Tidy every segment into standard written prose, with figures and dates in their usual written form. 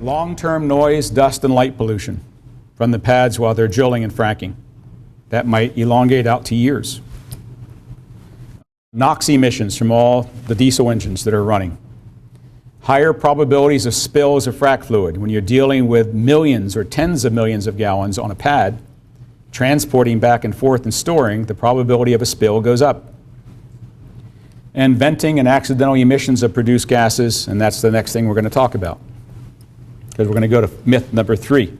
Long-term noise, dust, and light pollution from the pads while they're drilling and fracking. That might elongate out to years. NOx emissions from all the diesel engines that are running. Higher probabilities of spills of frac fluid when you're dealing with millions or tens of millions of gallons on a pad, transporting back and forth and storing, the probability of a spill goes up. And venting and accidental emissions of produced gases, and that's the next thing we're going to talk about, because we're going to go to myth number 3.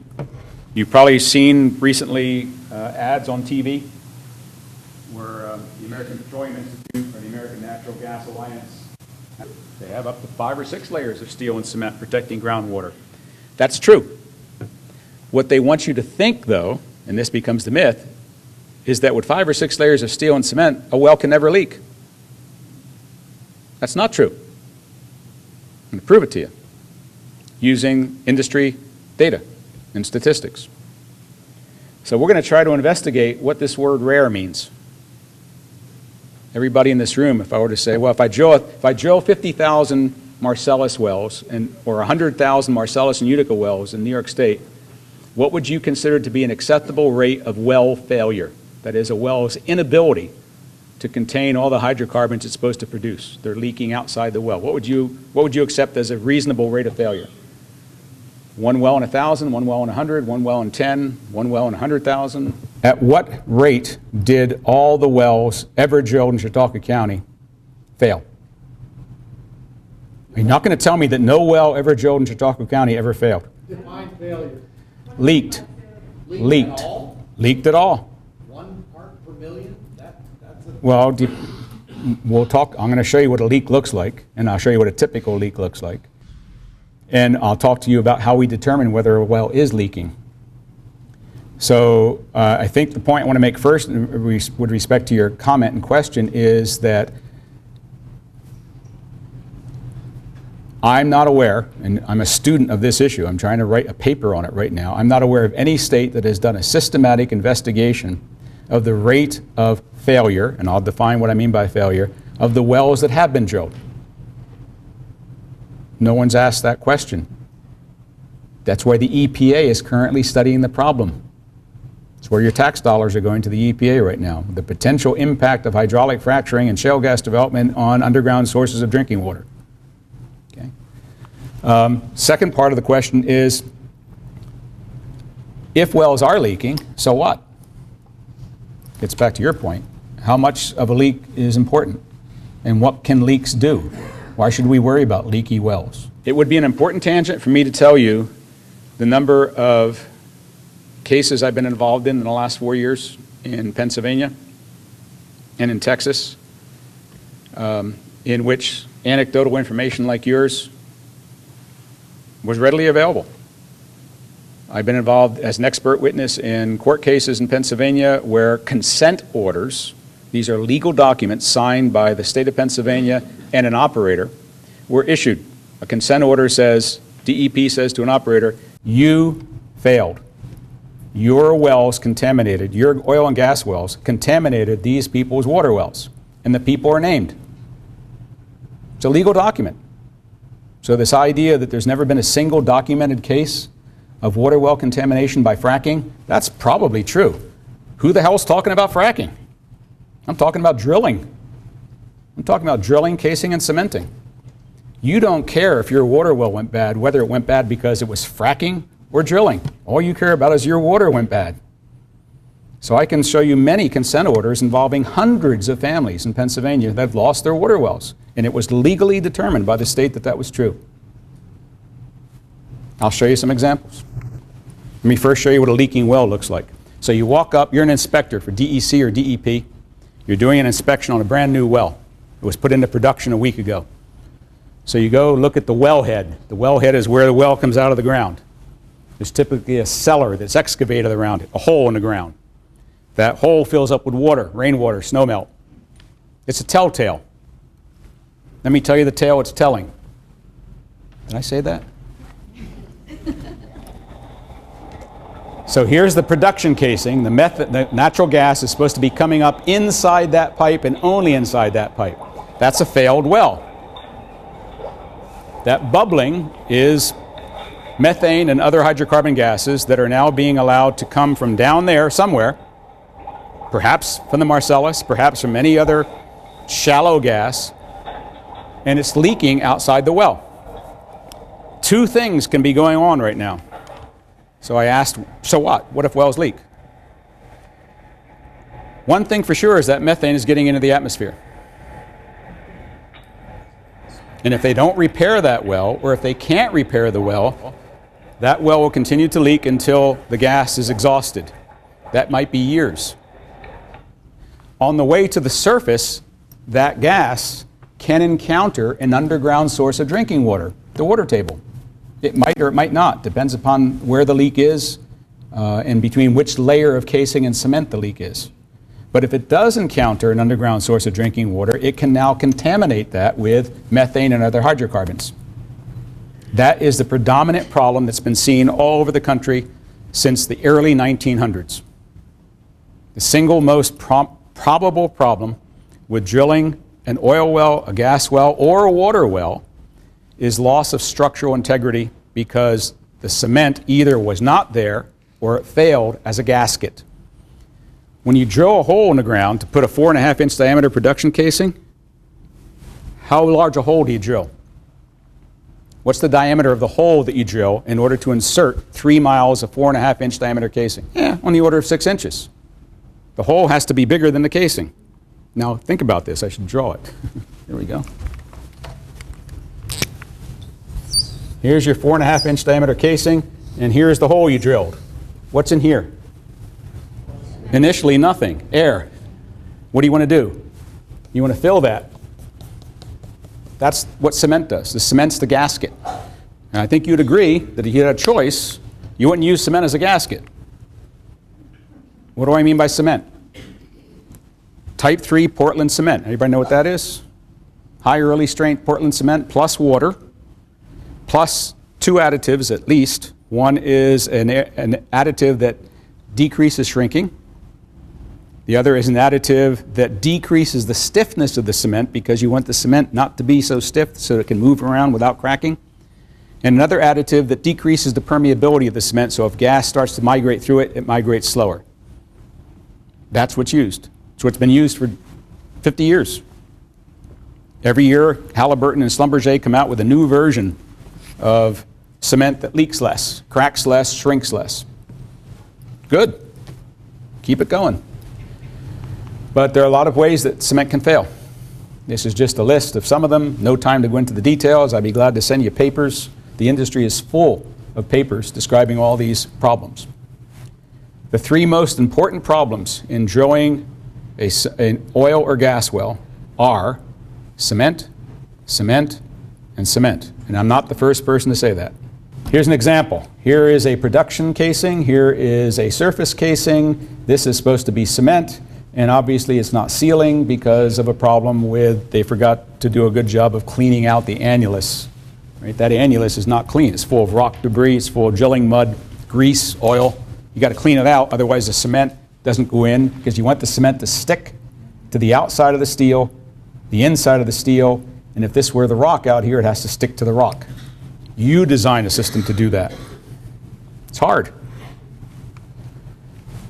You've probably seen recently ads on TV where the American Petroleum Institute or the American Natural Gas Alliance, they have up to 5 or 6 layers of steel and cement protecting groundwater. That's true. What they want you to think, though, and this becomes the myth, is that with 5 or 6 layers of steel and cement, a well can never leak. That's not true. I'm going to prove it to you using industry data and statistics. So we're going to try to investigate what this word rare means. Everybody in this room, if I were to say, well, if I drill 50,000 Marcellus wells or 100,000 Marcellus and Utica wells in New York State, what would you consider to be an acceptable rate of well failure? That is, a well's inability to contain all the hydrocarbons it's supposed to produce. They're leaking outside the well. What would you accept as a reasonable rate of failure? 1 well in 1,000, 1 well in 100, 1 well in 10, 1 well in 100,000. At what rate did all the wells ever drilled in Chautauqua County fail? You're not going to tell me that no well ever drilled in Chautauqua County ever failed. Define failure. Leaked. Leaked. Leaked at all. 1 part per million? That's a... Well, we'll talk. I'm going to show you what a leak looks like, and I'll show you what a typical leak looks like. And I'll talk to you about how we determine whether a well is leaking. So I think the point I want to make first with respect to your comment and question is that I'm not aware, and I'm a student of this issue, I'm trying to write a paper on it right now, I'm not aware of any state that has done a systematic investigation of the rate of failure, and I'll define what I mean by failure, of the wells that have been drilled. No one's asked that question. That's why the EPA is currently studying the problem. It's where your tax dollars are going to the EPA right now. The potential impact of hydraulic fracturing and shale gas development on underground sources of drinking water. Okay. Second part of the question is, if wells are leaking, so what? Gets back to your point. How much of a leak is important? And what can leaks do? Why should we worry about leaky wells? It would be an important tangent for me to tell you the number of cases I've been involved in the last 4 years in Pennsylvania and in Texas, in which anecdotal information like yours was readily available. I've been involved as an expert witness in court cases in Pennsylvania where consent orders, these are legal documents signed by the state of Pennsylvania and an operator, were issued. A consent order says, DEP says to an operator, you failed. Your wells contaminated, your oil and gas wells contaminated these people's water wells, and the people are named. It's a legal document. So this idea that there's never been a single documented case of water well contamination by fracking, that's probably true. Who the hell's talking about fracking? I'm talking about drilling. I'm talking about drilling, casing, and cementing. You don't care if your water well went bad, whether it went bad because it was fracking or drilling. All you care about is your water went bad. So I can show you many consent orders involving hundreds of families in Pennsylvania that have lost their water wells, and it was legally determined by the state that that was true. I'll show you some examples. Let me first show you what a leaking well looks like. So you walk up, you're an inspector for DEC or DEP. You're doing an inspection on a brand new well. It was put into production a week ago. So you go look at the wellhead. The wellhead is where the well comes out of the ground. There's typically a cellar that's excavated around it, a hole in the ground. That hole fills up with water, rainwater, snowmelt. It's a telltale. Let me tell you the tale it's telling. Did I say that? So here's the production casing. The natural gas is supposed to be coming up inside that pipe and only inside that pipe. That's a failed well. That bubbling is methane and other hydrocarbon gases that are now being allowed to come from down there somewhere, perhaps from the Marcellus, perhaps from any other shallow gas, and it's leaking outside the well. Two things can be going on right now. So I asked, so what? What if wells leak? One thing for sure is that methane is getting into the atmosphere. And if they don't repair that well, or if they can't repair the well, that well will continue to leak until the gas is exhausted. That might be years. On the way to the surface, that gas can encounter an underground source of drinking water, the water table. It might or it might not, depends upon where the leak is and between which layer of casing and cement the leak is. But if it does encounter an underground source of drinking water, it can now contaminate that with methane and other hydrocarbons. That is the predominant problem that's been seen all over the country since the early 1900s. The single most probable problem with drilling an oil well, a gas well, or a water well is loss of structural integrity because the cement either was not there or it failed as a gasket. When you drill a hole in the ground to put a 4.5-inch diameter production casing, how large a hole do you drill? What's the diameter of the hole that you drill in order to insert 3 miles of 4.5-inch diameter casing? On the order of 6 inches. The hole has to be bigger than the casing. Now think about this. I should draw it. Here we go. Here's your 4.5-inch diameter casing, and here's the hole you drilled. What's in here? Initially, nothing. Air. What do you want to do? You want to fill that. That's what cement does. The cement's the gasket. And I think you'd agree that if you had a choice, you wouldn't use cement as a gasket. What do I mean by cement? Type 3 Portland cement. Anybody know what that is? High early strength Portland cement plus water, plus 2 additives at least. One is an additive that decreases shrinking. The other is an additive that decreases the stiffness of the cement because you want the cement not to be so stiff so it can move around without cracking. And another additive that decreases the permeability of the cement so if gas starts to migrate through it, it migrates slower. That's what's used. It's what's been used for 50 years. Every year, Halliburton and Schlumberger come out with a new version of cement that leaks less, cracks less, shrinks less. Good. Keep it going. But there are a lot of ways that cement can fail. This is just a list of some of them. No time to go into the details. I'd be glad to send you papers. The industry is full of papers describing all these problems. The 3 most important problems in drilling an oil or gas well are cement, cement, and cement. And I'm not the first person to say that. Here's an example. Here is a production casing. Here is a surface casing. This is supposed to be cement. And obviously it's not sealing because of a problem with they forgot to do a good job of cleaning out the annulus. Right? That annulus is not clean. It's full of rock debris. It's full of drilling mud, grease, oil. You got to clean it out, otherwise the cement doesn't go in because you want the cement to stick to the outside of the steel, the inside of the steel, and if this were the rock out here, it has to stick to the rock. You design a system to do that. It's hard.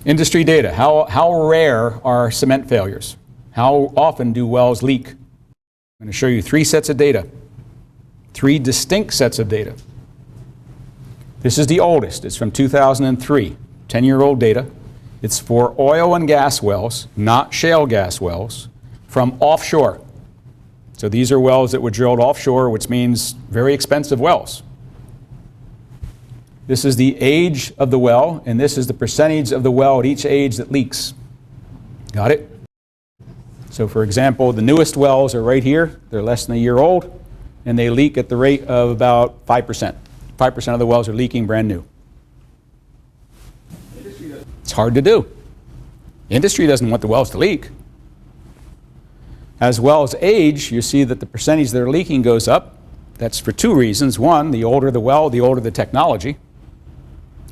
Industry data. How rare are cement failures? How often do wells leak? I'm going to show you 3 sets of data. 3 distinct sets of data. This is the oldest. It's from 2003. 10-year-old data. It's for oil and gas wells, not shale gas wells, from offshore. So these are wells that were drilled offshore, which means very expensive wells. This is the age of the well, and this is the percentage of the well at each age that leaks. Got it? So for example, the newest wells are right here. They're less than a year old, and they leak at the rate of about 5%. 5% of the wells are leaking brand new. It's hard to do. Industry doesn't want the wells to leak. As wells age, you see that the percentage that are leaking goes up. That's for 2 reasons. One, the older the well, the older the technology.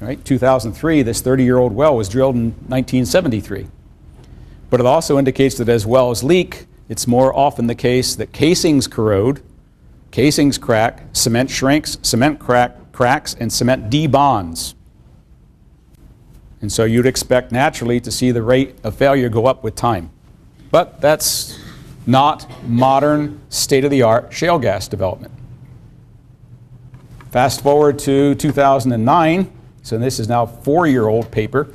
Right? 2003, this 30-year-old well was drilled in 1973. But it also indicates that as wells leak, it's more often the case that casings corrode, casings crack, cement shrinks, cement crack, cracks and cement debonds. And so you'd expect naturally to see the rate of failure go up with time. But that's not modern, state-of-the-art shale gas development. Fast forward to 2009, so this is now a 4-year-old paper.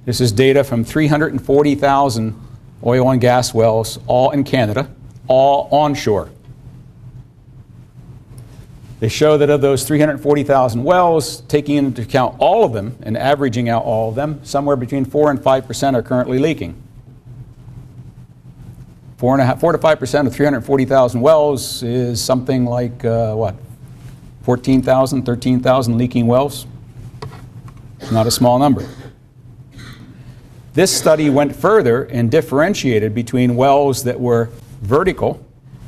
This is data from 340,000 oil and gas wells, all in Canada, all onshore. They show that of those 340,000 wells, taking into account all of them and averaging out all of them, somewhere between 4 and 5% are currently leaking. 4 to 5% of 340,000 wells is something like, 14,000, 13,000 leaking wells? It's not a small number. This study went further and differentiated between wells that were vertical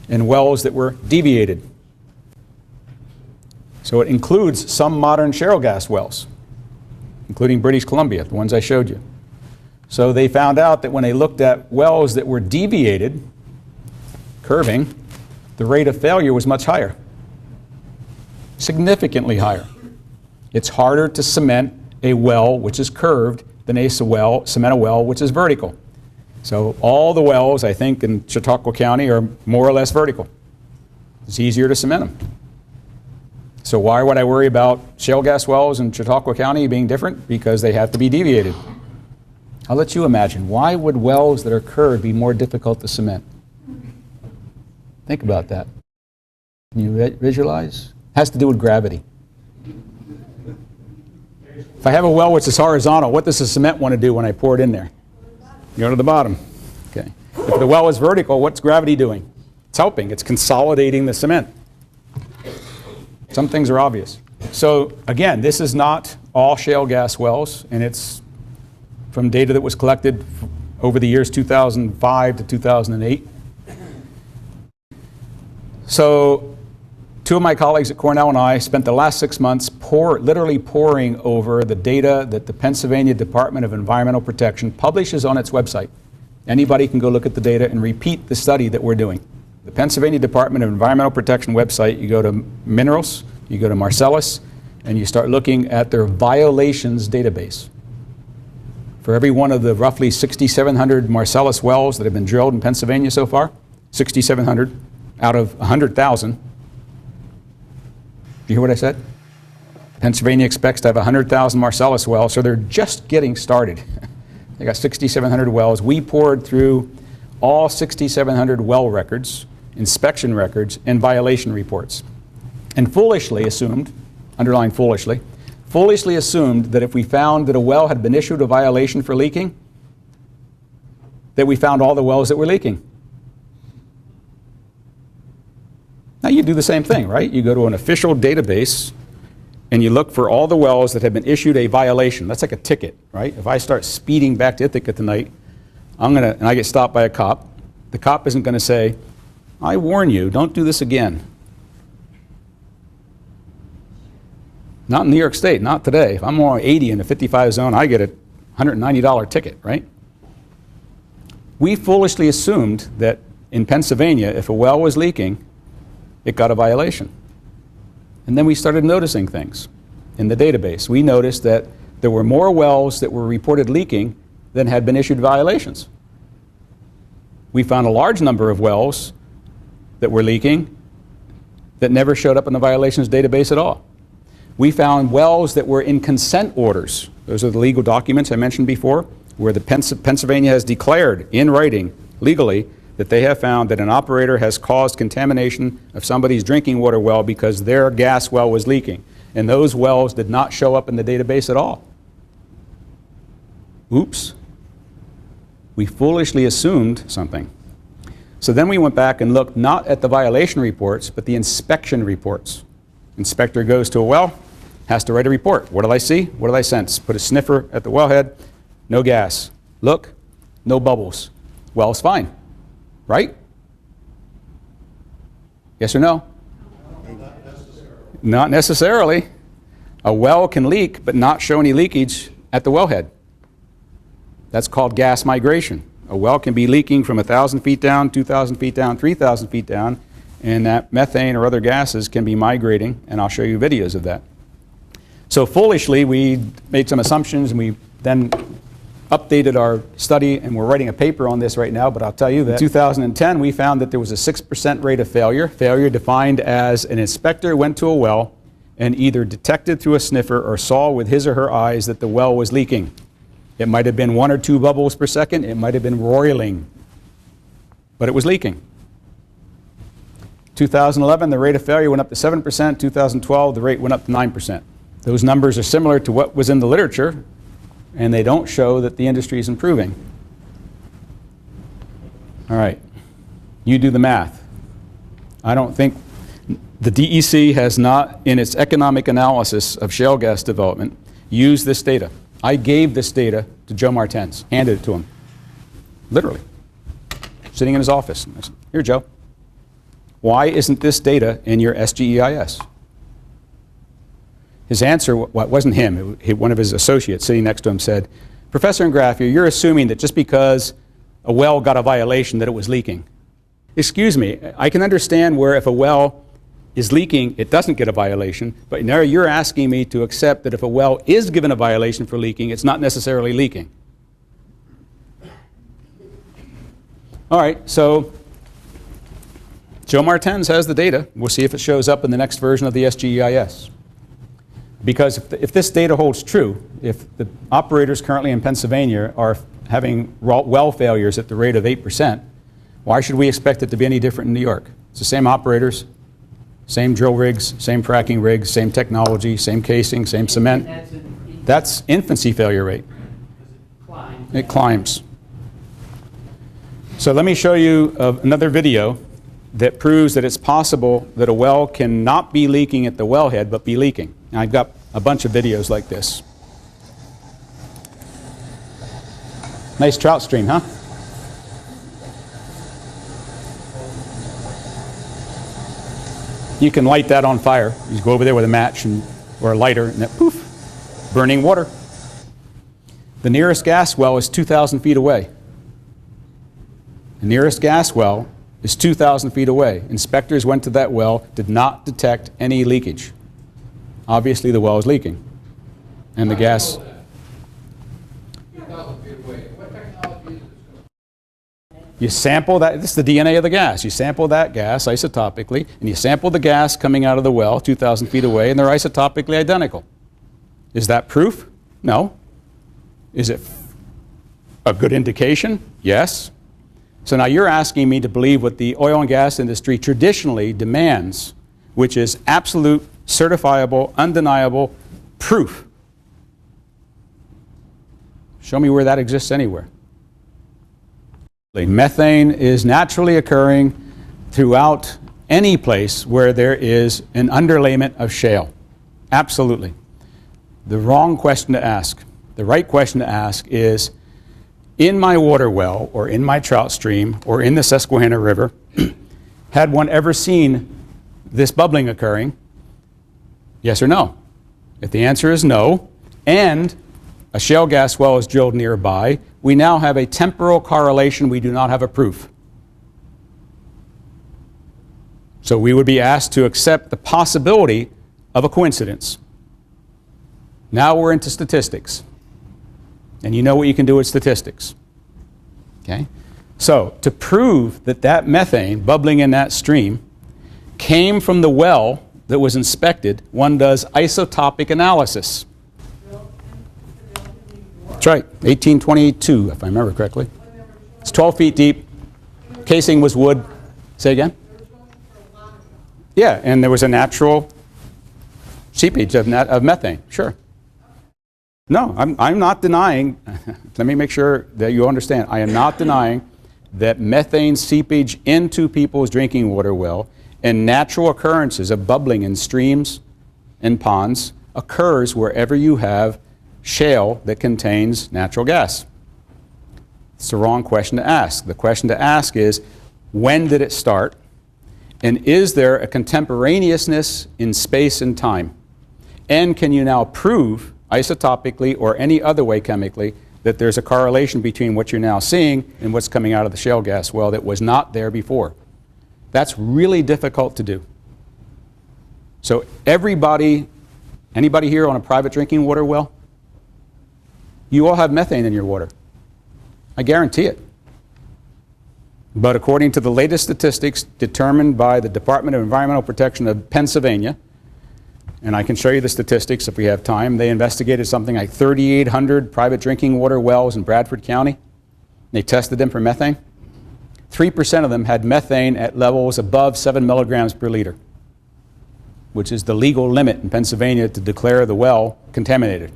and wells that were deviated. So it includes some modern shale gas wells, including British Columbia, the ones I showed you. So they found out that when they looked at wells that were deviated, curving, the rate of failure was much higher, significantly higher. It's harder to cement a well which is curved than cement a well which is vertical. So all the wells, I think, in Chautauqua County are more or less vertical. It's easier to cement them. So why would I worry about shale gas wells in Chautauqua County being different? Because they have to be deviated. I'll let you imagine. Why would wells that are curved be more difficult to cement? Think about that. Can you visualize? It has to do with gravity. If I have a well which is horizontal, what does the cement want to do when I pour it in there? Go to the bottom. Okay. If the well is vertical, what's gravity doing? It's helping. It's consolidating the cement. Some things are obvious. So again, this is not all shale gas wells, and it's from data that was collected over the years 2005 to 2008. So two of my colleagues at Cornell and I spent the last 6 months literally poring over the data that the Pennsylvania Department of Environmental Protection publishes on its website. Anybody can go look at the data and repeat the study that we're doing. The Pennsylvania Department of Environmental Protection website, you go to Minerals, you go to Marcellus, and you start looking at their violations database. For every one of the roughly 6,700 Marcellus wells that have been drilled in Pennsylvania so far, 6,700 out of 100,000. Did you hear what I said? Pennsylvania expects to have 100,000 Marcellus wells, so they're just getting started. They got 6,700 wells. We poured through all 6,700 well records, inspection records, and violation reports. And foolishly assumed, underline foolishly assumed that if we found that a well had been issued a violation for leaking, that we found all the wells that were leaking. Now you do the same thing, right? You go to an official database and you look for all the wells that have been issued a violation. That's like a ticket, right? If I start speeding back to Utica tonight, and I get stopped by a cop, the cop isn't going to say, I warn you, don't do this again. Not in New York State, not today. If I'm on 80 in the 55 zone, I get a $190 ticket, right? We foolishly assumed that in Pennsylvania, if a well was leaking, it got a violation. And then we started noticing things in the database. We noticed that there were more wells that were reported leaking than had been issued violations. We found a large number of wells that were leaking that never showed up in the violations database at all. We found wells that were in consent orders. Those are the legal documents I mentioned before, where the Pennsylvania has declared in writing legally that they have found that an operator has caused contamination of somebody's drinking water well because their gas well was leaking. And those wells did not show up in the database at all. Oops. We foolishly assumed something. So then we went back and looked not at the violation reports, but the inspection reports. Inspector goes to a well, has to write a report. What did I see? What did I sense? Put a sniffer at the wellhead, no gas. Look, no bubbles. Well's fine, right? Yes or no? Not necessarily. A well can leak, but not show any leakage at the wellhead. That's called gas migration. A well can be leaking from 1,000 feet down, 2,000 feet down, 3,000 feet down, and that methane or other gases can be migrating, and I'll show you videos of that. So foolishly, we made some assumptions, and we then updated our study, and we're writing a paper on this right now, but I'll tell you that in 2010, we found that there was a 6% rate of failure. Failure defined as an inspector went to a well and either detected through a sniffer or saw with his or her eyes that the well was leaking. It might have been 1 or 2 bubbles per second. It might have been roiling, but it was leaking. 2011, the rate of failure went up to 7%. 2012, the rate went up to 9%. Those numbers are similar to what was in the literature, and they don't show that the industry is improving. All right, you do the math. I don't think the DEC has not, in its economic analysis of shale gas development, used this data. I gave this data to Joe Martens, handed it to him, literally, sitting in his office. I said, here, Joe, why isn't this data in your SGEIS? His answer, well, it wasn't him, one of his associates sitting next to him said, Professor Ingraffea, you're assuming that just because a well got a violation that it was leaking. Excuse me, I can understand where if a well is leaking, it doesn't get a violation, but now you're asking me to accept that if a well is given a violation for leaking, it's not necessarily leaking. All right, so Joe Martens has the data. We'll see if it shows up in the next version of the SGEIS. Because if this data holds true, if the operators currently in Pennsylvania are having well failures at the rate of 8%, why should we expect it to be any different in New York? It's the same operators, same drill rigs, same fracking rigs, same technology, same casing, same cement. That's infancy failure rate. It climbs. So let me show you another video that proves that it's possible that a well cannot be leaking at the wellhead, but be leaking. And I've got a bunch of videos like this. Nice trout stream, huh? You can light that on fire. You go over there with a match or a lighter, and that poof, burning water. The nearest gas well is 2,000 feet away. The nearest gas well is 2,000 feet away. Inspectors went to that well, did not detect any leakage. Obviously, the well is leaking. And the gas... 2,000 feet away. What technology is this? You sample that, this is the DNA of the gas. You sample that gas isotopically, and you sample the gas coming out of the well 2,000 feet away, and they're isotopically identical. Is that proof? No. Is it a good indication? Yes. So now you're asking me to believe what the oil and gas industry traditionally demands, which is absolute, certifiable, undeniable proof. Show me where that exists anywhere. Methane is naturally occurring throughout any place where there is an underlayment of shale. Absolutely. The wrong question to ask. The right question to ask is, in my water well, or in my trout stream, or in the Susquehanna River, had one ever seen this bubbling occurring? Yes or no? If the answer is no, and a shale gas well is drilled nearby, we now have a temporal correlation. We do not have a proof. So we would be asked to accept the possibility of a coincidence. Now we're into statistics. And you know what you can do with statistics. Okay? So to prove that that methane bubbling in that stream came from the well that was inspected, one does isotopic analysis. That's right, 1822, if I remember correctly. It's 12 feet deep. Casing was wood. Say again? Yeah, and there was a natural seepage of methane, sure. No, I'm not denying, let me make sure that you understand, I am not denying that methane seepage into people's drinking water well and natural occurrences of bubbling in streams and ponds occurs wherever you have shale that contains natural gas. It's the wrong question to ask. The question to ask is, when did it start? And is there a contemporaneousness in space and time? And can you now prove isotopically or any other way chemically that there's a correlation between what you're now seeing and what's coming out of the shale gas well that was not there before? That's really difficult to do. So everybody Anybody here on a private drinking water well? You all have methane in your water. I guarantee it. But according to the latest statistics determined by the Department of Environmental Protection of Pennsylvania, and I can show you the statistics if we have time, they investigated something like 3,800 private drinking water wells in Bradford County. They tested them for methane. 3% of them had methane at levels above 7 milligrams per liter, which is the legal limit in Pennsylvania to declare the well contaminated.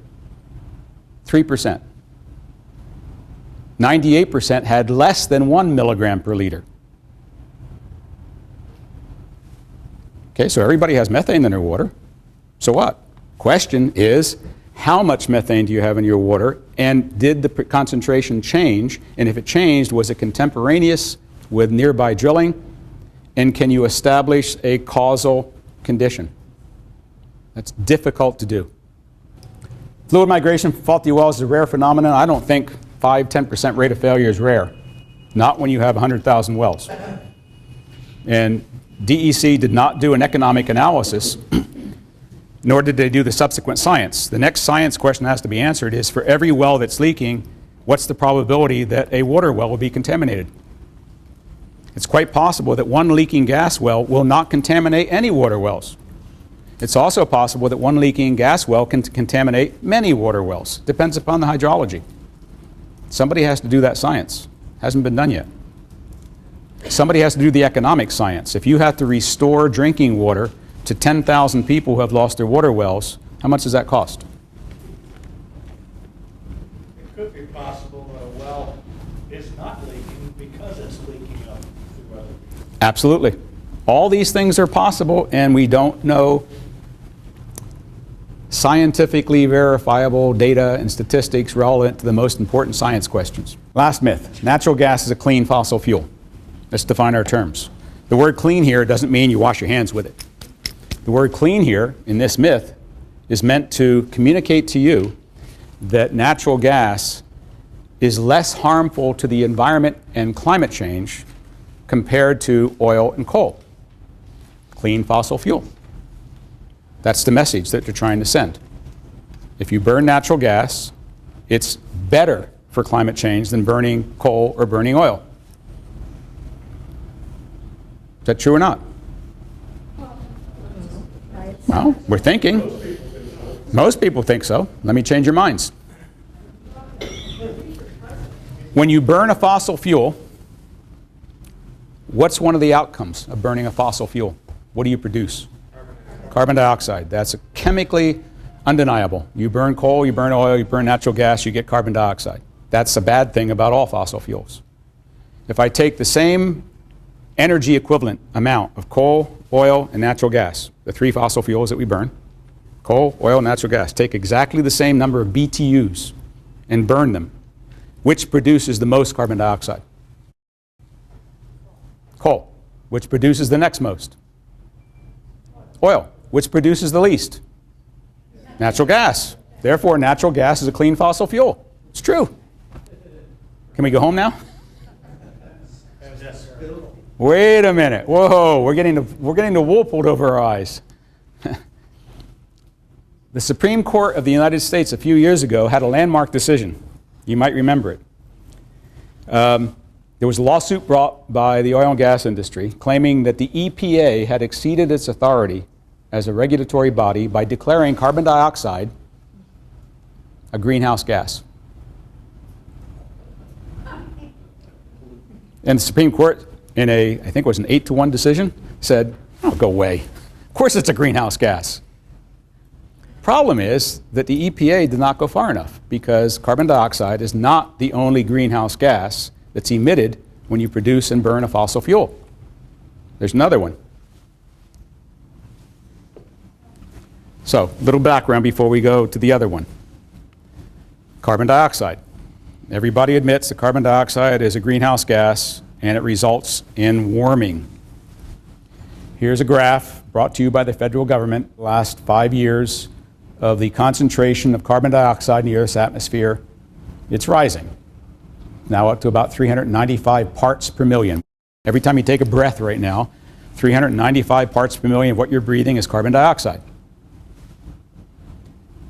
3%. 98% had less than 1 milligram per liter. Okay, so everybody has methane in their water. So what? Question is, how much methane do you have in your water, and did the concentration change? And if it changed, was it contemporaneous with nearby drilling? And can you establish a causal condition? That's difficult to do. Fluid migration from faulty wells is a rare phenomenon. I don't think 5–10% rate of failure is rare. Not when you have 100,000 wells. And DEC did not do an economic analysis, nor did they do the subsequent science. The next science question that has to be answered is, for every well that's leaking, what's the probability that a water well will be contaminated? It's quite possible that one leaking gas well will not contaminate any water wells. It's also possible that one leaking gas well can contaminate many water wells. Depends upon the hydrology. Somebody has to do that science. Hasn't been done yet. Somebody has to do the economic science. If you have to restore drinking water to 10,000 people who have lost their water wells, how much does that cost? It could be possible that a well is not leaking because it's leaking up through other people. Absolutely. All these things are possible, and we don't know scientifically verifiable data and statistics relevant to the most important science questions. Last myth, natural gas is a clean fossil fuel. Let's define our terms. The word clean here doesn't mean you wash your hands with it. The word clean here in this myth is meant to communicate to you that natural gas is less harmful to the environment and climate change compared to oil and coal. Clean fossil fuel. That's the message that they're trying to send. If you burn natural gas, it's better for climate change than burning coal or burning oil. Is that true or not? Well, we're thinking. Most people think so. Let me change your minds. When you burn a fossil fuel, what's one of the outcomes of burning a fossil fuel? What do you produce? Carbon dioxide. That's chemically undeniable. You burn coal, you burn oil, you burn natural gas, you get carbon dioxide. That's a bad thing about all fossil fuels. If I take the same energy equivalent amount of coal, oil, and natural gas, the three fossil fuels that we burn, coal, oil, natural gas, take exactly the same number of BTUs and burn them, which produces the most carbon dioxide? Coal. Which produces the next most? Oil. Which produces the least? Natural gas. Therefore, natural gas is a clean fossil fuel. It's true. Can we go home now? Wait a minute. Whoa, we're getting the wool pulled over our eyes. The Supreme Court of the United States a few years ago had a landmark decision. You might remember it. There was a lawsuit brought by the oil and gas industry claiming that the EPA had exceeded its authority as a regulatory body by declaring carbon dioxide a greenhouse gas. And the Supreme Court, in I think it was an 8-1 decision, said, oh, go away. Of course it's a greenhouse gas. Problem is that the EPA did not go far enough, because carbon dioxide is not the only greenhouse gas that's emitted when you produce and burn a fossil fuel. There's another one. So, a little background before we go to the other one. Carbon dioxide. Everybody admits that carbon dioxide is a greenhouse gas and it results in warming. Here's a graph brought to you by the federal government the last 5 years of the concentration of carbon dioxide in the Earth's atmosphere. It's rising. Now up to about 395 parts per million. Every time you take a breath right now, 395 parts per million of what you're breathing is carbon dioxide.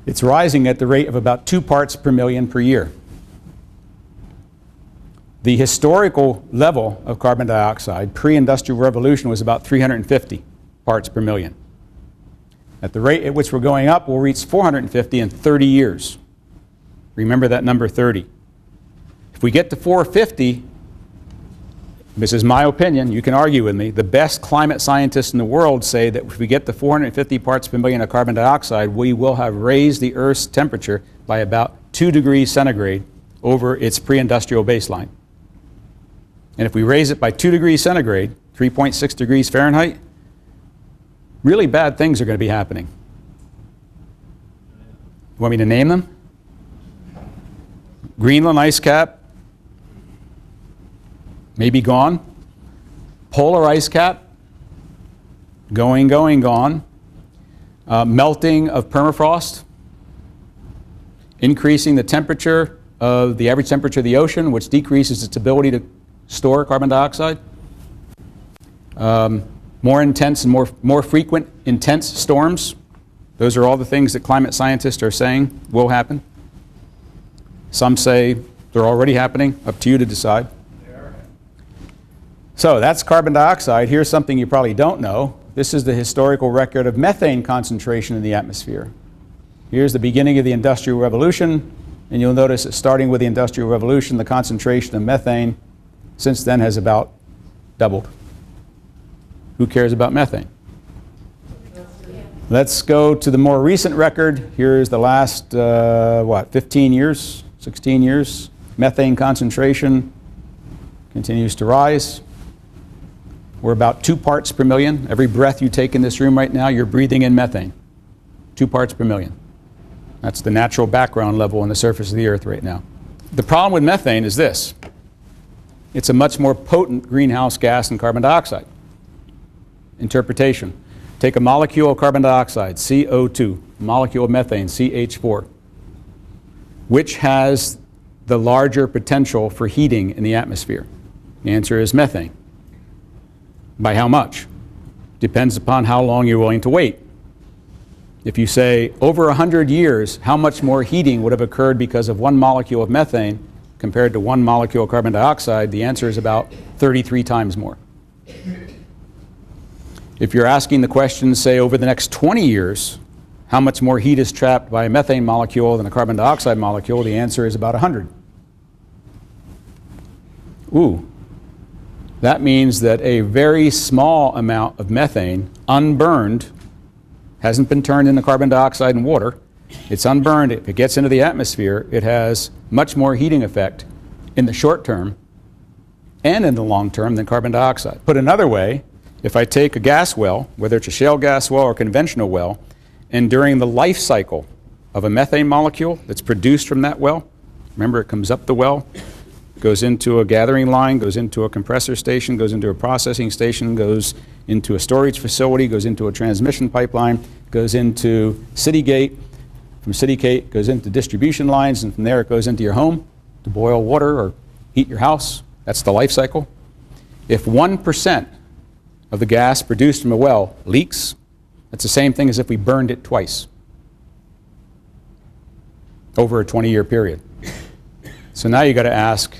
It's rising at the rate of about 2 parts per million per year. The historical level of carbon dioxide pre-industrial revolution was about 350 parts per million. At the rate at which we're going up, we'll reach 450 in 30 years. Remember that number 30. If we get to 450, this is my opinion, you can argue with me, the best climate scientists in the world say that if we get to 450 parts per million of carbon dioxide, we will have raised the Earth's temperature by about 2 degrees centigrade over its pre-industrial baseline. And if we raise it by 2 degrees centigrade, 3.6 degrees Fahrenheit, really bad things are going to be happening. You want me to name them? Greenland ice cap, maybe gone. Polar ice cap, going, gone. Melting of permafrost, increasing the temperature of the average temperature of the ocean, which decreases its ability to store carbon dioxide. More intense and more frequent intense storms. Those are all the things that climate scientists are saying will happen. Some say they're already happening. Up to you to decide. So that's carbon dioxide. Here's something you probably don't know. This is the historical record of methane concentration in the atmosphere. Here's the beginning of the Industrial Revolution, and you'll notice that starting with the Industrial Revolution, the concentration of methane since then has about doubled. Who cares about methane? Let's go to the more recent record. Here's the last, 15 years, 16 years. Methane concentration continues to rise. We're about 2 parts per million. Every breath you take in this room right now, you're breathing in methane. 2 parts per million. That's the natural background level on the surface of the Earth right now. The problem with methane is this. It's a much more potent greenhouse gas than carbon dioxide. Interpretation. Take a molecule of carbon dioxide, CO2, a molecule of methane, CH4. Which has the larger potential for heating in the atmosphere? The answer is methane. By how much? Depends upon how long you're willing to wait. If you say over 100 years, how much more heating would have occurred because of 1 molecule of methane compared to 1 molecule of carbon dioxide, the answer is about 33 times more. If you're asking the question, say, over the next 20 years, how much more heat is trapped by a methane molecule than a carbon dioxide molecule, the answer is about 100. Ooh. That means that a very small amount of methane, unburned, hasn't been turned into carbon dioxide and water. It's unburned. If it gets into the atmosphere, it has much more heating effect in the short term and in the long term than carbon dioxide. Put another way, if I take a gas well, whether it's a shale gas well or a conventional well, and during the life cycle of a methane molecule that's produced from that well, remember it comes up the well, goes into a gathering line, goes into a compressor station, goes into a processing station, goes into a storage facility, goes into a transmission pipeline, goes into city gate. From city gate goes into distribution lines, and from there it goes into your home to boil water or heat your house. That's the life cycle. If 1% of the gas produced from a well leaks, that's the same thing as if we burned it twice over a 20-year period. So now you got to ask,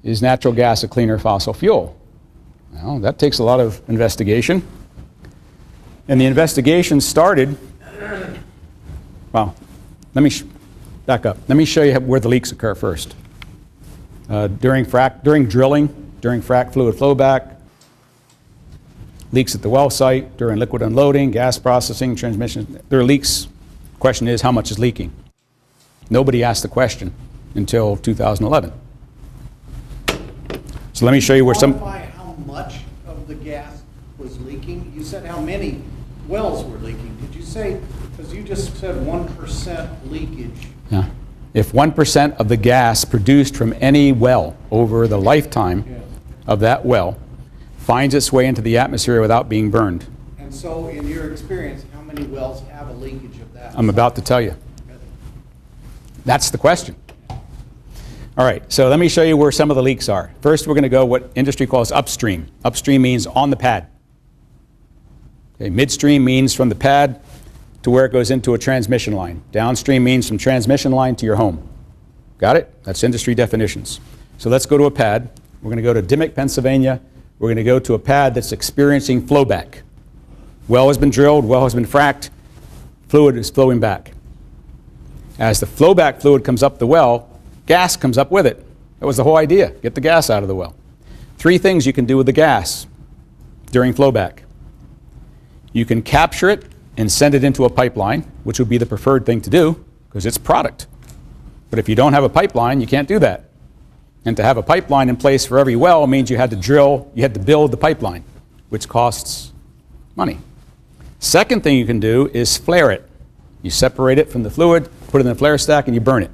is natural gas a cleaner fossil fuel? Well, that takes a lot of investigation. And the investigation started, well, let me back up. Let me show you where the leaks occur first. During drilling, during frac fluid flowback, leaks at the well site, during liquid unloading, gas processing, transmission, there are leaks. The question is, how much is leaking? Nobody asked the question until 2011. So let me show you where some... Quantify how much of the gas was leaking? You said how many wells were leaking. Did you say, because you just said 1% leakage. Yeah. If 1% of the gas produced from any well over the lifetime of that well finds its way into the atmosphere without being burned. And so in your experience, how many wells have a leakage of that? I'm about to tell you. That's the question. All right, so let me show you where some of the leaks are. First, we're going to go what industry calls upstream. Upstream means on the pad. Okay, midstream means from the pad to where it goes into a transmission line. Downstream means from transmission line to your home. Got it? That's industry definitions. So let's go to a pad. We're going to go to Dimmock, Pennsylvania. We're going to go to a pad that's experiencing flowback. Well has been drilled, well has been fracked, fluid is flowing back. As the flowback fluid comes up the well, gas comes up with it. That was the whole idea, get the gas out of the well. 3 things you can do with the gas during flowback. You can capture it and send it into a pipeline, which would be the preferred thing to do because it's product. But if you don't have a pipeline, you can't do that. And to have a pipeline in place for every well means you had to build the pipeline, which costs money. Second thing you can do is flare it. You separate it from the fluid, put it in the flare stack, and you burn it.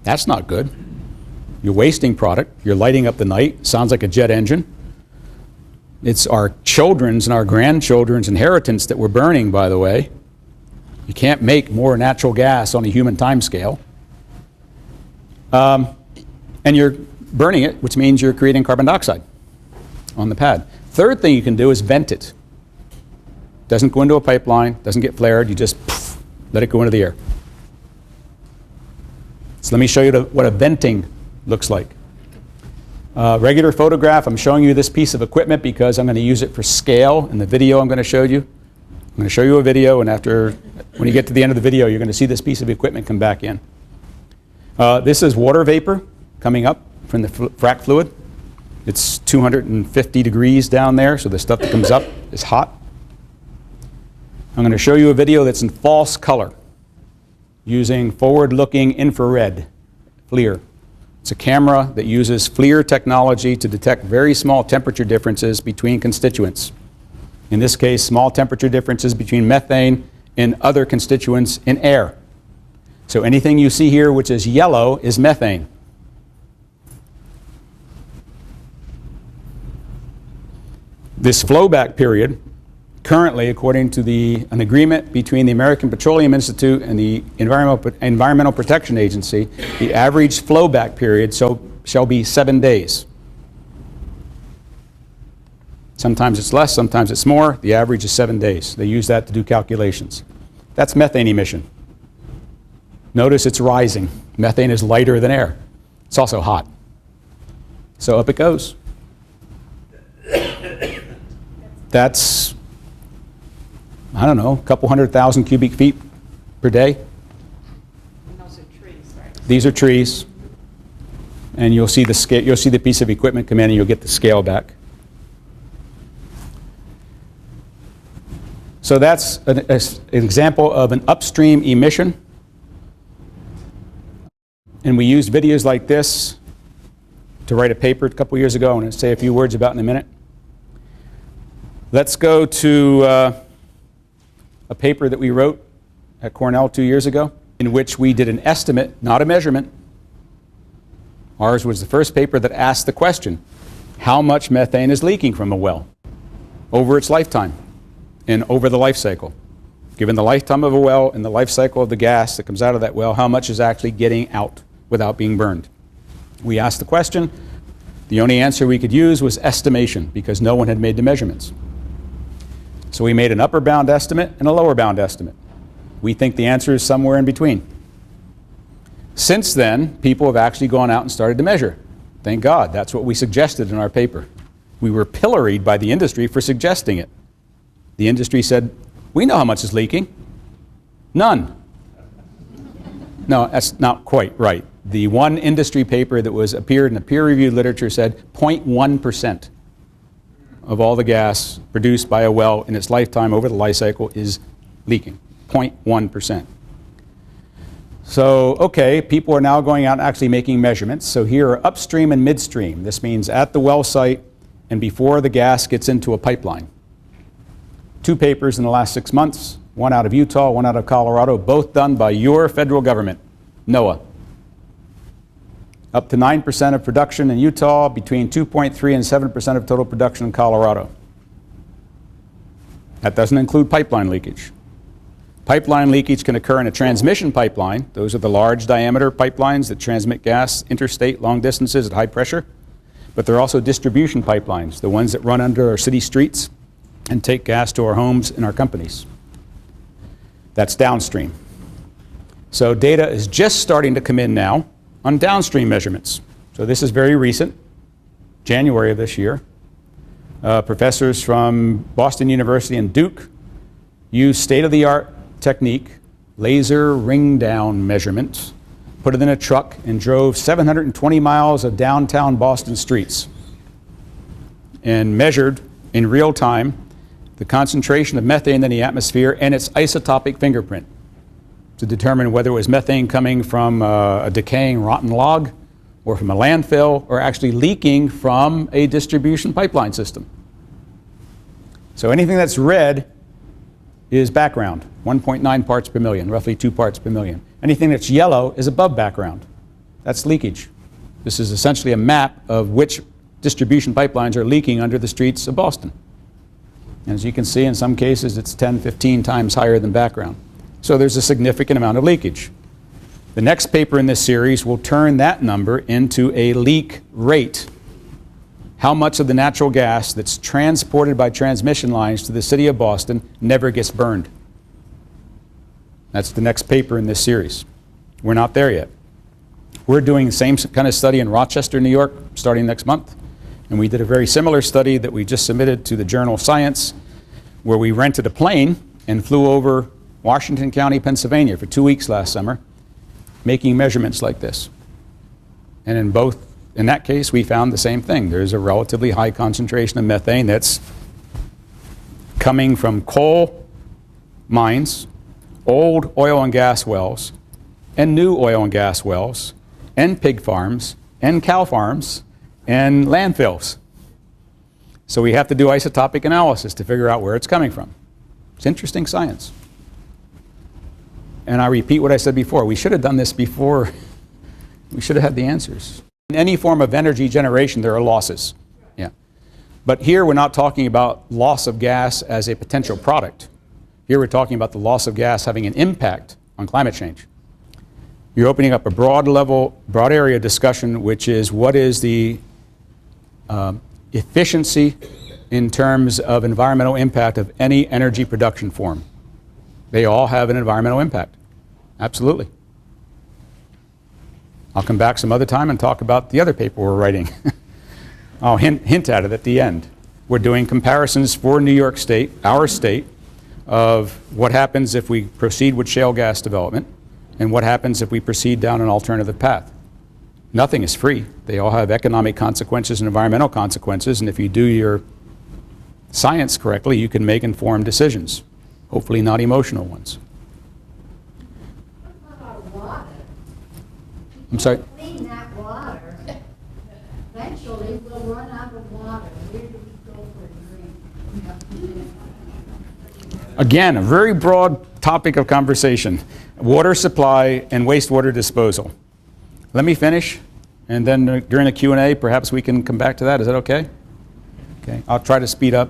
That's not good. You're wasting product. You're lighting up the night. Sounds like a jet engine. It's our children's and our grandchildren's inheritance that we're burning, by the way. You can't make more natural gas on a human time scale. And you're burning it, which means you're creating carbon dioxide on the pad. Third thing you can do is vent it. Doesn't go into a pipeline, doesn't get flared, you just let it go into the air. So let me show you what a venting looks like. Regular photograph, I'm showing you this piece of equipment because I'm going to use it for scale in the video I'm going to show you. I'm going to show you a video, and when you get to the end of the video, you're going to see this piece of equipment come back in. This is water vapor coming up from the frac fluid. It's 250 degrees down there, so the stuff that comes up is hot. I'm going to show you a video that's in false color using forward-looking infrared FLIR. It's a camera that uses FLIR technology to detect very small temperature differences between constituents. In this case, small temperature differences between methane and other constituents in air. So anything you see here which is yellow is methane. This flowback period, currently, according to an agreement between the American Petroleum Institute and the Environmental Protection Agency, the average flowback period shall be 7 days. Sometimes it's less, sometimes it's more. The average is 7 days. They use that to do calculations. That's methane emission. Notice it's rising. Methane is lighter than air. It's also hot. So up it goes. That's, I don't know, a couple 100,000 cubic feet per day. And those are trees, right? These are trees. And you'll see the scale, you'll see the piece of equipment come in and you'll get the scale back. So that's an example of an upstream emission. And we used videos like this to write a paper a couple years ago. I'm going to say a few words about in a minute. Let's go to a paper that we wrote at Cornell 2 years ago, in which we did an estimate, not a measurement. Ours was the first paper that asked the question, how much methane is leaking from a well over its lifetime and over the life cycle? Given the lifetime of a well and the life cycle of the gas that comes out of that well, how much is actually getting out without being burned? We asked the question. The only answer we could use was estimation because no one had made the measurements. So we made an upper bound estimate and a lower bound estimate. We think the answer is somewhere in between. Since then, people have actually gone out and started to measure. Thank God, that's what we suggested in our paper. We were pilloried by the industry for suggesting it. The industry said, we know how much is leaking. None. No, that's not quite right. The one industry paper that appeared in the peer-reviewed literature said 0.1% of all the gas produced by a well in its lifetime over the life cycle is leaking. 0.1%. So, okay, people are now going out and actually making measurements. So here are upstream and midstream. This means at the well site and before the gas gets into a pipeline. 2 papers in the last 6 months, one out of Utah, one out of Colorado, both done by your federal government, NOAA. Up to 9% of production in Utah, between 2.3 and 7% of total production in Colorado. That doesn't include pipeline leakage. Pipeline leakage can occur in a transmission pipeline. Those are the large diameter pipelines that transmit gas interstate long distances at high pressure. But there are also distribution pipelines, the ones that run under our city streets and take gas to our homes and our companies. That's downstream. So data is just starting to come in now on downstream measurements. So this is very recent, January of this year. Professors from Boston University and Duke used state-of-the-art technique, laser ring-down measurements, put it in a truck and drove 720 miles of downtown Boston streets and measured in real time the concentration of methane in the atmosphere and its isotopic fingerprint to determine whether it was methane coming from a decaying rotten log or from a landfill or actually leaking from a distribution pipeline system. So anything that's red is background, 1.9 parts per million, roughly 2 parts per million. Anything that's yellow is above background. That's leakage. This is essentially a map of which distribution pipelines are leaking under the streets of Boston. And as you can see, in some cases, it's 10, 15 times higher than background. So there's a significant amount of leakage. The next paper in this series will turn that number into a leak rate. How much of the natural gas that's transported by transmission lines to the city of Boston never gets burned? That's the next paper in this series. We're not there yet. We're doing the same kind of study in Rochester, New York, starting next month. And we did a very similar study that we just submitted to the Journal of Science, where we rented a plane and flew over Washington County, Pennsylvania for 2 weeks last summer, making measurements like this. And in that case, we found the same thing. There's a relatively high concentration of methane that's coming from coal mines, old oil and gas wells, and new oil and gas wells, and pig farms, and cow farms, and landfills. So we have to do isotopic analysis to figure out where it's coming from. It's interesting science. And I repeat what I said before. We should have done this before. We should have had the answers. In any form of energy generation, there are losses. Yeah. But here we're not talking about loss of gas as a potential product. Here we're talking about the loss of gas having an impact on climate change. You're opening up a broad area discussion, which is what is the efficiency in terms of environmental impact of any energy production form. They all have an environmental impact. Absolutely. I'll come back some other time and talk about the other paper we're writing. I'll hint at it at the end. We're doing comparisons for New York State, our state, of what happens if we proceed with shale gas development and what happens if we proceed down an alternative path. Nothing is free. They all have economic consequences and environmental consequences, and if you do your science correctly, you can make informed decisions, hopefully not emotional ones. What about our water? I'm sorry? Clean that water. Eventually, we'll run out of water. Where do we go for a drink? Again, a very broad topic of conversation. Water supply and wastewater disposal. Let me finish, and then during the Q&A, perhaps we can come back to that. Is that okay? Okay, I'll try to speed up.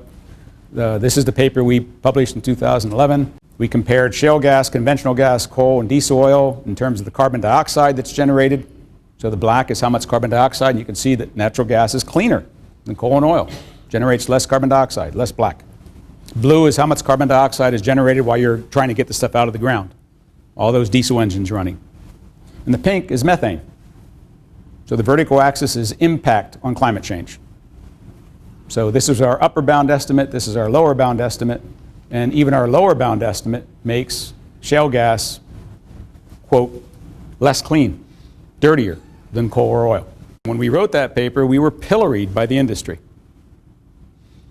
This is the paper we published in 2011. We compared shale gas, conventional gas, coal, and diesel oil in terms of the carbon dioxide that's generated. So the black is how much carbon dioxide, and you can see that natural gas is cleaner than coal and oil. Generates less carbon dioxide, less black. Blue is how much carbon dioxide is generated while you're trying to get the stuff out of the ground. All those diesel engines running. And the pink is methane. So the vertical axis is impact on climate change. So this is our upper bound estimate, this is our lower bound estimate, and even our lower bound estimate makes shale gas, quote, less clean, dirtier than coal or oil. When we wrote that paper, we were pilloried by the industry.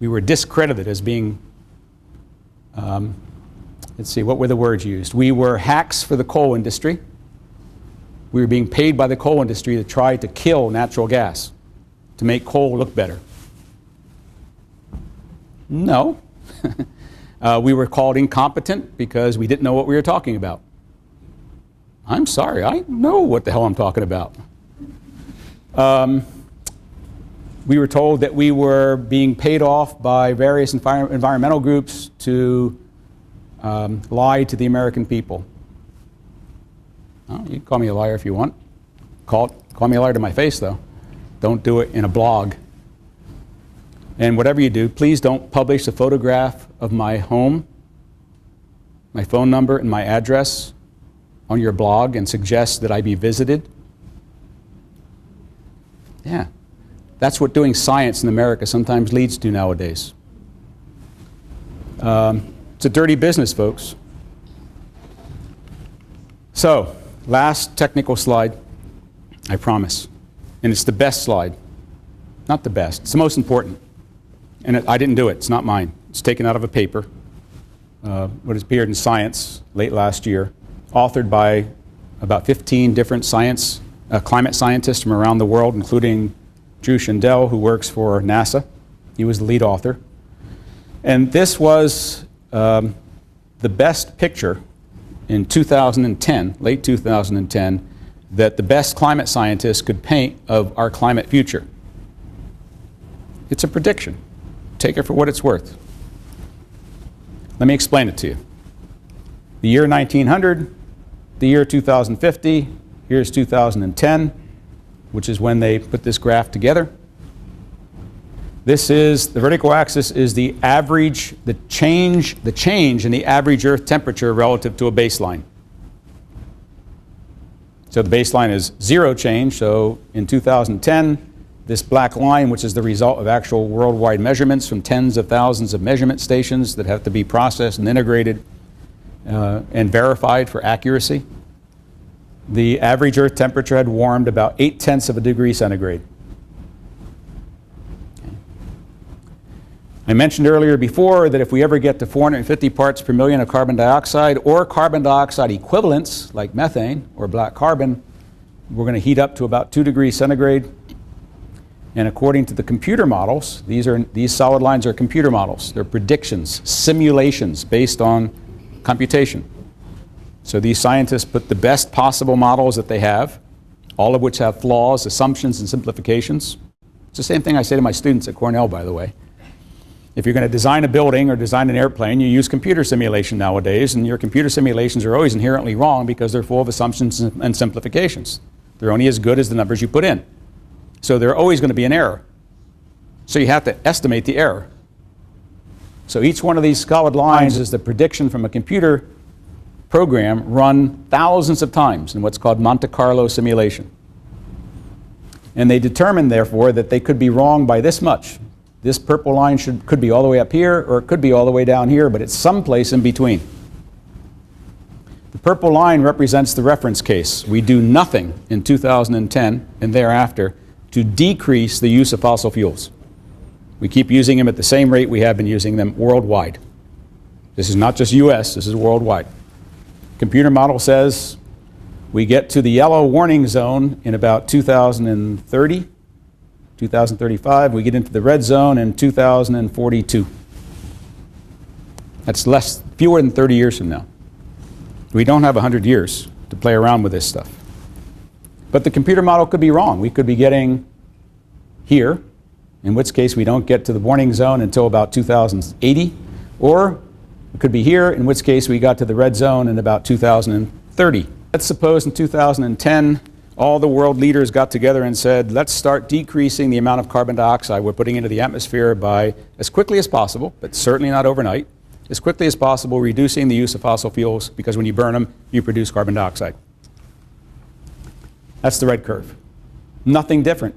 We were discredited as being, let's see, what were the words used? We were hacks for the coal industry. We were being paid by the coal industry to try to kill natural gas, to make coal look better. No. We were called incompetent because we didn't know what we were talking about. I'm sorry, I know what the hell I'm talking about. We were told that we were being paid off by various environmental groups to lie to the American people. Oh, you can call me a liar if you want. Call me a liar to my face, though. Don't do it in a blog. And whatever you do, please don't publish a photograph of my home my phone number, and my address on your blog and suggest that I be visited? Yeah. That's what doing science in America sometimes leads to nowadays. It's a dirty business, folks. So, last technical slide, I promise. And it's the best slide. Not the best, it's the most important. And I didn't do it, it's not mine. It's taken out of a paper, what appeared in Science late last year, authored by about 15 different climate scientists from around the world, including Drew Shindell, who works for NASA. He was the lead author. And this was the best picture in 2010, late 2010, that the best climate scientists could paint of our climate future. It's a prediction. Take it for what it's worth. Let me explain it to you. The year 1900, the year 2050, here's 2010, which is when they put this graph together. This is, the vertical axis is the average, the change in the average Earth temperature relative to a baseline. So the baseline is zero change, so in 2010, this black line, which is the result of actual worldwide measurements from tens of thousands of measurement stations that have to be processed and integrated and verified for accuracy. The average Earth temperature had warmed about 0.8 of a degree centigrade. I mentioned earlier before that if we ever get to 450 parts per million of carbon dioxide or carbon dioxide equivalents like methane or black carbon, we're going to heat up to about 2 degrees centigrade. And according to the computer models, these solid lines are computer models. They're predictions, simulations based on computation. So these scientists put the best possible models that they have, all of which have flaws, assumptions, and simplifications. It's the same thing I say to my students at Cornell, by the way. If you're going to design a building or design an airplane, you use computer simulation nowadays, and your computer simulations are always inherently wrong because they're full of assumptions and simplifications. They're only as good as the numbers you put in. So there's always going to be an error. So you have to estimate the error. So each one of these solid lines is the prediction from a computer program run thousands of times in what's called Monte Carlo simulation. And they determined, therefore, that they could be wrong by this much. This purple line could be all the way up here, or it could be all the way down here, but it's someplace in between. The purple line represents the reference case. We do nothing in 2010 and thereafter to decrease the use of fossil fuels. We keep using them at the same rate we have been using them worldwide. This is not just US, this is worldwide. Computer model says we get to the yellow warning zone in about 2030, 2035. We get into the red zone in 2042. That's fewer than 30 years from now. We don't have 100 years to play around with this stuff. But the computer model could be wrong. We could be getting here, in which case we don't get to the warning zone until about 2080, or it could be here, in which case we got to the red zone in about 2030. Let's suppose in 2010, all the world leaders got together and said, let's start decreasing the amount of carbon dioxide we're putting into the atmosphere by, as quickly as possible, but certainly not overnight, as quickly as possible, reducing the use of fossil fuels, because when you burn them, you produce carbon dioxide. That's the red curve. Nothing different.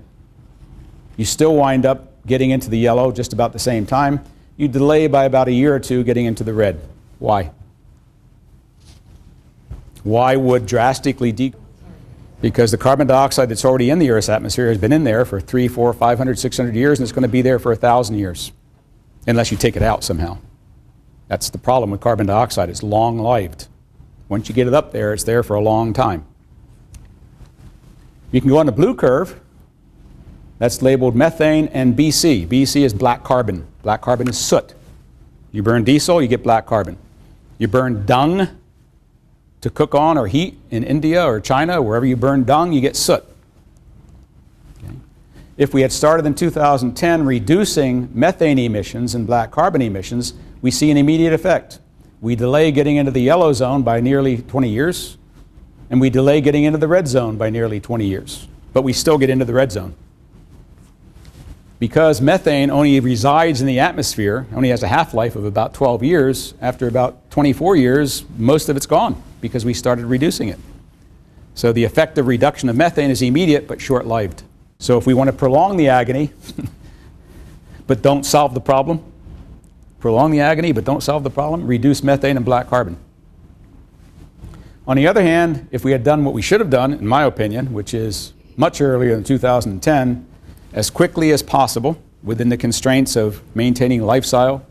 You still wind up getting into the yellow just about the same time. You delay by about a year or two getting into the red. Why? Why would drastically decrease? Because the carbon dioxide that's already in the Earth's atmosphere has been in there for 300, 400, 500, 600 years, and it's going to be there for 1,000 years, unless you take it out somehow. That's the problem with carbon dioxide. It's long-lived. Once you get it up there, it's there for a long time. You can go on the blue curve. That's labeled methane and BC. BC is black carbon. Black carbon is soot. You burn diesel, you get black carbon. You burn dung to cook on or heat in India or China, wherever you burn dung, you get soot. Okay. If we had started in 2010 reducing methane emissions and black carbon emissions, we see an immediate effect. We delay getting into the yellow zone by nearly 20 years, and we delay getting into the red zone by nearly 20 years. But we still get into the red zone. Because methane only resides in the atmosphere, only has a half-life of about 12 years, after about 24 years, most of it's gone because we started reducing it. So the effect of reduction of methane is immediate but short-lived. So if we want to prolong the agony, but don't solve the problem, prolong the agony but don't solve the problem, reduce methane and black carbon. On the other hand, if we had done what we should have done, in my opinion, which is much earlier than 2010, as quickly as possible, within the constraints of maintaining lifestyle,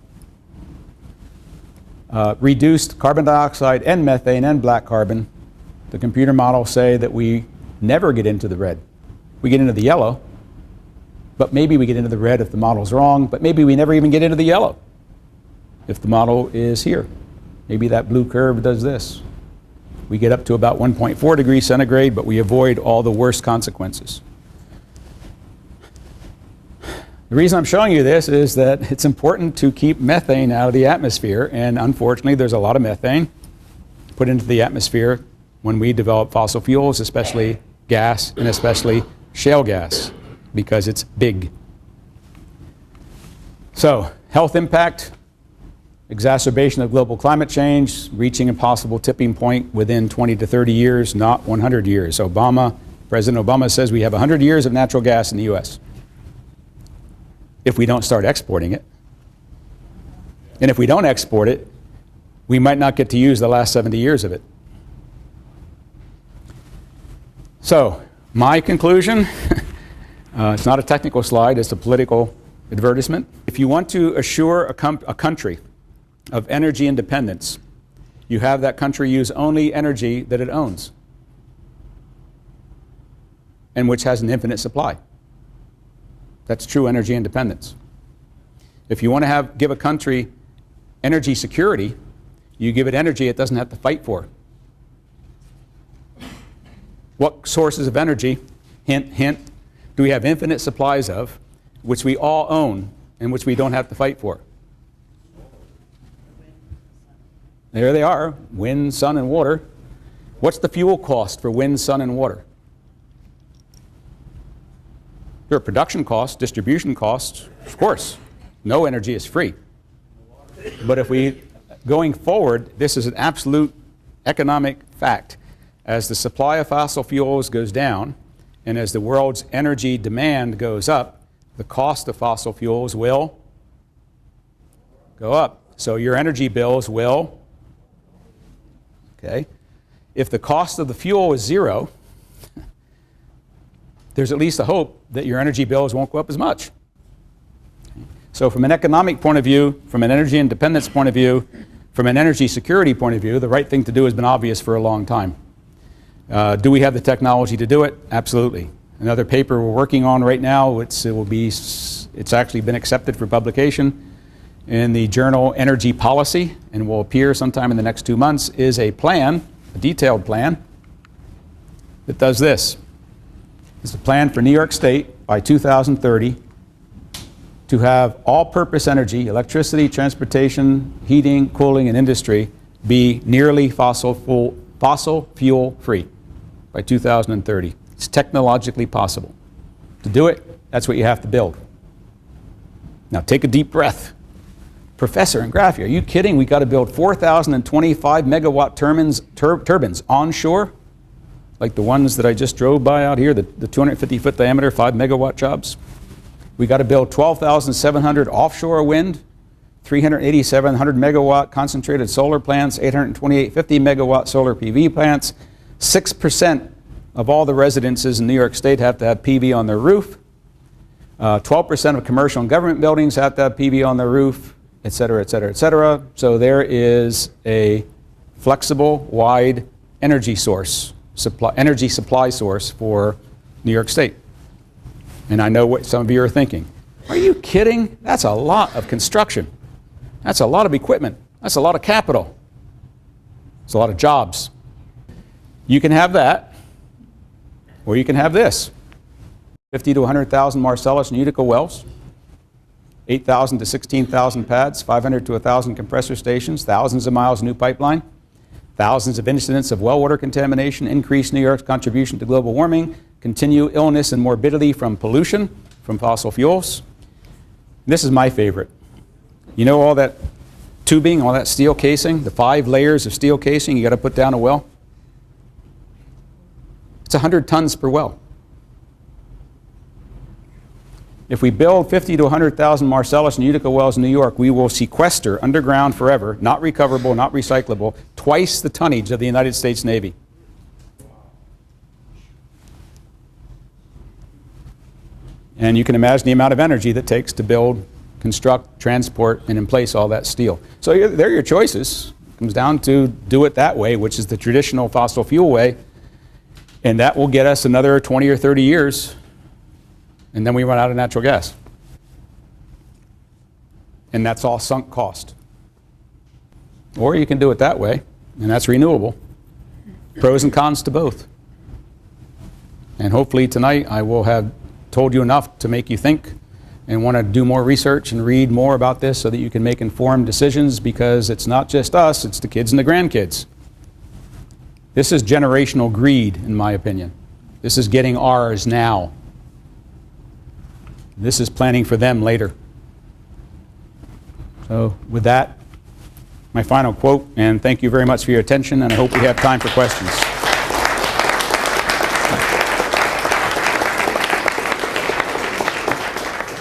reduced carbon dioxide and methane and black carbon, the computer models say that we never get into the red. We get into the yellow, but maybe we get into the red if the model's wrong, but maybe we never even get into the yellow if the model is here. Maybe that blue curve does this. We get up to about 1.4 degrees centigrade, but we avoid all the worst consequences. The reason I'm showing you this is that it's important to keep methane out of the atmosphere, and unfortunately there's a lot of methane put into the atmosphere when we develop fossil fuels, especially gas and especially shale gas, because it's big. So, health impact, exacerbation of global climate change, reaching a possible tipping point within 20 to 30 years, not 100 years. President Obama says we have 100 years of natural gas in the US. If we don't start exporting it. And if we don't export it, we might not get to use the last 70 years of it. So, my conclusion, it's not a technical slide, it's a political advertisement. If you want to assure a country of energy independence, you have that country use only energy that it owns, and which has an infinite supply. That's true energy independence. If you want to give a country energy security, you give it energy it doesn't have to fight for. What sources of energy, hint, hint, do we have infinite supplies of, which we all own and which we don't have to fight for? There they are, wind, sun, and water. What's the fuel cost for wind, sun, and water? There are production costs, distribution costs, of course. No energy is free. But if we, going forward, this is an absolute economic fact. As the supply of fossil fuels goes down, and as the world's energy demand goes up, the cost of fossil fuels will go up. So your energy bills will, okay? If the cost of the fuel is zero, there's at least a hope that your energy bills won't go up as much. So from an economic point of view, from an energy independence point of view, from an energy security point of view, the right thing to do has been obvious for a long time. Do we have the technology to do it? Absolutely. Another paper we're working on right now, it's actually been accepted for publication in the journal Energy Policy, and will appear sometime in the next 2 months, is a plan, a detailed plan, that does this. It's a plan for New York State by 2030 to have all-purpose energy, electricity, transportation, heating, cooling, and industry be nearly fossil fuel free by 2030. It's technologically possible. To do it, that's what you have to build. Now take a deep breath. Professor Ingraffea, are you kidding? We got to build 4,025 megawatt turbines onshore? Like the ones that I just drove by out here, the 250-foot diameter, 5 megawatt jobs. We got to build 12,700 offshore wind, 3,700 megawatt concentrated solar plants, 828 50 megawatt solar PV plants. 6% of all the residences in New York State have to have PV on their roof. 12% of commercial and government buildings have to have PV on their roof, et cetera, et cetera, et cetera. So there is a flexible, wide energy supply source for New York State. And I know what some of you are thinking. Are you kidding? That's a lot of construction. That's a lot of equipment. That's a lot of capital. It's a lot of jobs. You can have that, or you can have this. 50 to 100,000 Marcellus and Utica wells, 8,000 to 16,000 pads, 500 to 1,000 compressor stations, thousands of miles of new pipeline, thousands of incidents of well water contamination, increase New York's contribution to global warming, continue illness and morbidity from pollution, from fossil fuels, This is my favorite. You know all that tubing, all that steel casing, the 5 layers of steel casing you got to put down a well? It's 100 tons per well. If we build 50 to 100,000 Marcellus and Utica wells in New York, we will sequester underground forever, not recoverable, not recyclable, twice the tonnage of the United States Navy. And you can imagine the amount of energy that takes to build, construct, transport, and in place all that steel. So there are your choices. It comes down to do it that way, which is the traditional fossil fuel way, and that will get us another 20 or 30 years, and then we run out of natural gas. And that's all sunk cost. Or you can do it that way, and that's renewable. Pros and cons to both. And hopefully tonight I will have told you enough to make you think and want to do more research and read more about this so that you can make informed decisions, because it's not just us, it's the kids and the grandkids. This is generational greed, in my opinion. This is getting ours now. This is planning for them later. So with that, my final quote, and thank you very much for your attention, and I hope we have time for questions.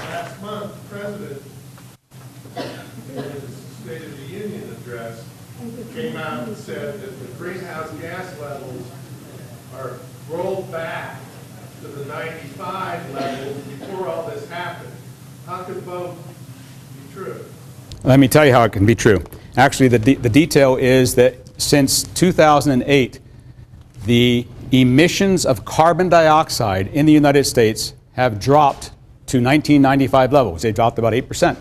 Last month, the President, in his State of the Union address, came out and said that the greenhouse gas levels are rolled back to the 95 levels before all this happened. How could both be true? Let me tell you how it can be true. Actually, the detail is that since 2008, the emissions of carbon dioxide in the United States have dropped to 1995 levels. They dropped about 8%.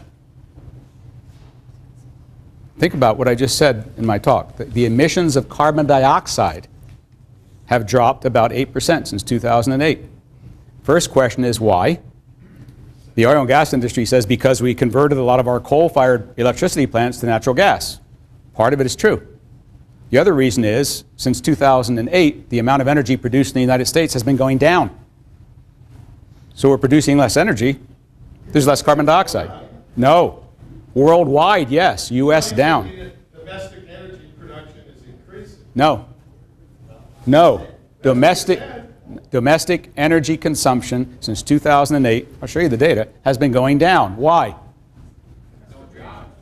Think about what I just said in my talk. The emissions of carbon dioxide have dropped about 8% since 2008. First question is why? The oil and gas industry says because we converted a lot of our coal-fired electricity plants to natural gas. Part of it is true. The other reason is, since 2008, the amount of energy produced in the United States has been going down. So we're producing less energy, there's less carbon dioxide. No. Worldwide, yes. U.S. down. Domestic energy production is increasing. No. No. Domestic energy consumption since 2008, I'll show you the data, has been going down. Why?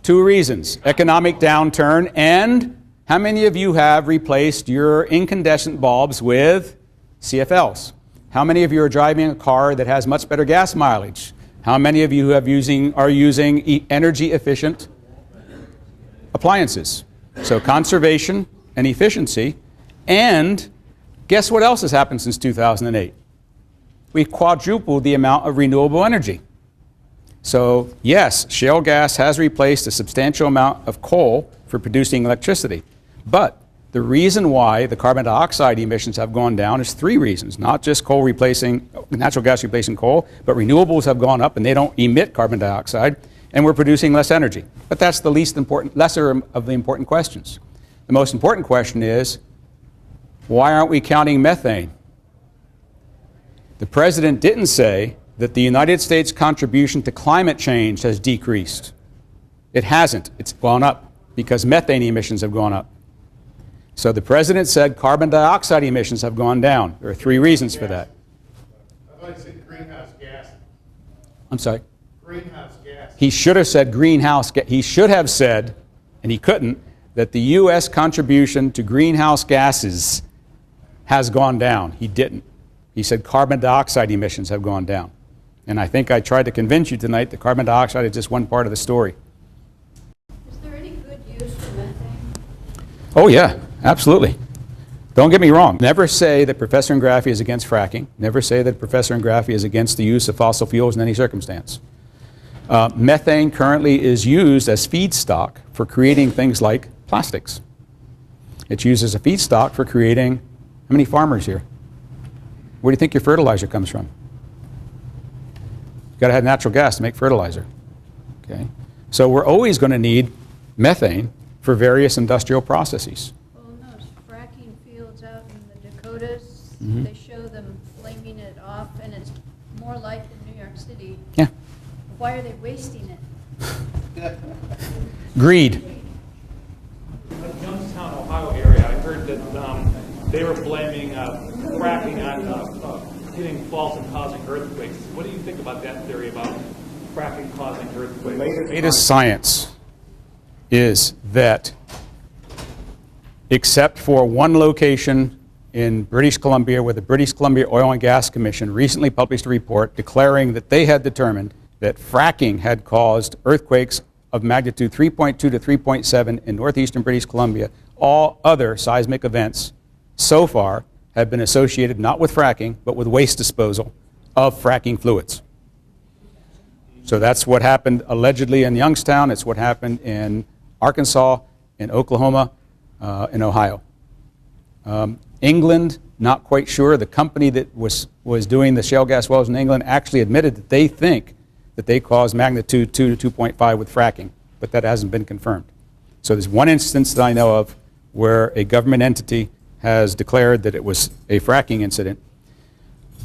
2 reasons. Economic downturn, and how many of you have replaced your incandescent bulbs with CFLs? How many of you are driving a car that has much better gas mileage? How many of you are using energy efficient appliances? So conservation and efficiency. And guess what else has happened since 2008? We've quadrupled the amount of renewable energy. So yes, shale gas has replaced a substantial amount of coal for producing electricity. But the reason why the carbon dioxide emissions have gone down is 3 reasons. Not just natural gas replacing coal, but renewables have gone up and they don't emit carbon dioxide, and we're producing less energy. But that's the lesser of the important questions. The most important question is, why aren't we counting methane? The President didn't say that the United States contribution to climate change has decreased. It hasn't. It's gone up because methane emissions have gone up. So the President said carbon dioxide emissions have gone down. There are 3 reasons for that. I thought you said greenhouse gas. I'm sorry? Greenhouse gas. He should have said he should have said, and he couldn't, that the U.S. contribution to greenhouse gases has gone down. He didn't. He said carbon dioxide emissions have gone down. And I think I tried to convince you tonight that carbon dioxide is just one part of the story. Is there any good use for methane? Oh yeah, absolutely. Don't get me wrong. Never say that Professor Ingraffea is against fracking. Never say that Professor Ingraffea is against the use of fossil fuels in any circumstance. Methane currently is used as feedstock for creating things like plastics. It's used as a feedstock for creating, how many farmers here? Where do you think your fertilizer comes from? You've got to have natural gas to make fertilizer. Okay? So we're always going to need methane for various industrial processes. Well, in those fracking fields out in the Dakotas, they show them flaming it off, and it's more like in New York City. Yeah. why are they wasting it? Greed. In Youngstown, Ohio area, I heard that they were blaming fracking on hitting faults and causing earthquakes. What do you think about that theory about fracking causing earthquakes? Latest science is that, except for one location in British Columbia, where the British Columbia Oil and Gas Commission recently published a report declaring that they had determined that fracking had caused earthquakes of magnitude 3.2 to 3.7 in northeastern British Columbia. All other seismic events so far have been associated not with fracking, but with waste disposal of fracking fluids. So that's what happened allegedly in Youngstown. It's what happened in Arkansas, in Oklahoma, in Ohio. England, not quite sure. The company that was doing the shale gas wells in England actually admitted that they think that they caused magnitude 2 to 2.5 with fracking, but that hasn't been confirmed. So there's one instance that I know of where a government entity has declared that it was a fracking incident,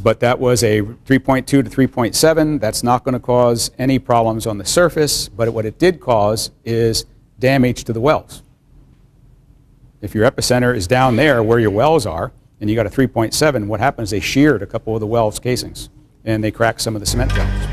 but that was a 3.2 to 3.7. That's not going to cause any problems on the surface, but what it did cause is damage to the wells. If your epicenter is down there where your wells are, and you got a 3.7, what happens? They sheared a couple of the wells casings, and they cracked some of the cement valves.